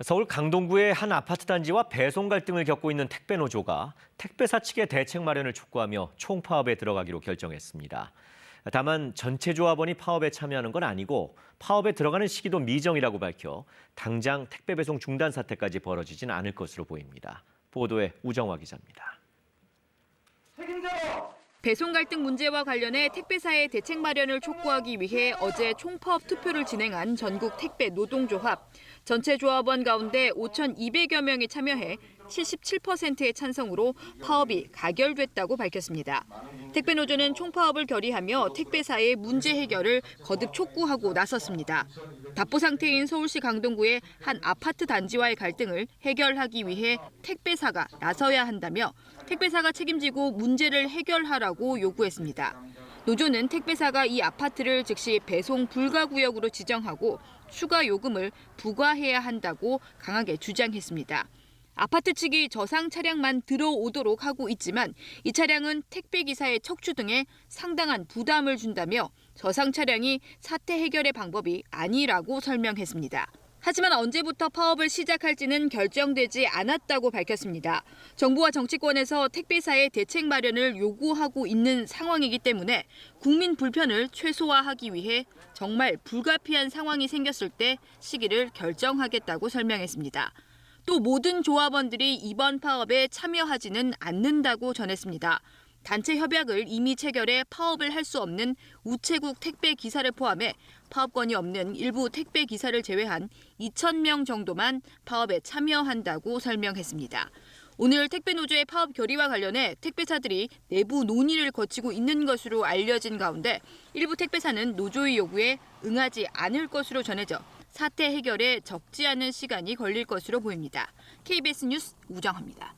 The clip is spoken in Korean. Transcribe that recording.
서울 강동구의 한 아파트 단지와 배송 갈등을 겪고 있는 택배 노조가 택배사 측의 대책 마련을 촉구하며 총파업에 들어가기로 결정했습니다. 다만 전체 조합원이 파업에 참여하는 건 아니고 파업에 들어가는 시기도 미정이라고 밝혀 당장 택배 배송 중단 사태까지 벌어지진 않을 것으로 보입니다. 보도에 우정화 기자입니다. 배송 갈등 문제와 관련해 택배사의 대책 마련을 촉구하기 위해 어제 총파업 투표를 진행한 전국 택배 노동조합. 전체 조합원 가운데 5,200여 명이 참여해 77%의 찬성으로 파업이 가결됐다고 밝혔습니다. 택배노조는 총파업을 결의하며 택배사의 문제 해결을 거듭 촉구하고 나섰습니다. 답보 상태인 서울시 강동구의 한 아파트 단지와의 갈등을 해결하기 위해 택배사가 나서야 한다며 택배사가 책임지고 문제를 해결하라고 요구했습니다. 노조는 택배사가 이 아파트를 즉시 배송 불가 구역으로 지정하고 추가 요금을 부과해야 한다고 강하게 주장했습니다. 아파트 측이 저상 차량만 들어오도록 하고 있지만 이 차량은 택배기사의 척추 등에 상당한 부담을 준다며 저상 차량이 사태 해결의 방법이 아니라고 설명했습니다. 하지만 언제부터 파업을 시작할지는 결정되지 않았다고 밝혔습니다. 정부와 정치권에서 택배사의 대책 마련을 요구하고 있는 상황이기 때문에 국민 불편을 최소화하기 위해 정말 불가피한 상황이 생겼을 때 시기를 결정하겠다고 설명했습니다. 또 모든 조합원들이 이번 파업에 참여하지는 않는다고 전했습니다. 단체 협약을 이미 체결해 파업을 할 수 없는 우체국 택배 기사를 포함해 파업권이 없는 일부 택배 기사를 제외한 2,000명 정도만 파업에 참여한다고 설명했습니다. 오늘 택배노조의 파업 결의와 관련해 택배사들이 내부 논의를 거치고 있는 것으로 알려진 가운데 일부 택배사는 노조의 요구에 응하지 않을 것으로 전해져 사태 해결에 적지 않은 시간이 걸릴 것으로 보입니다. KBS 뉴스 우정화입니다.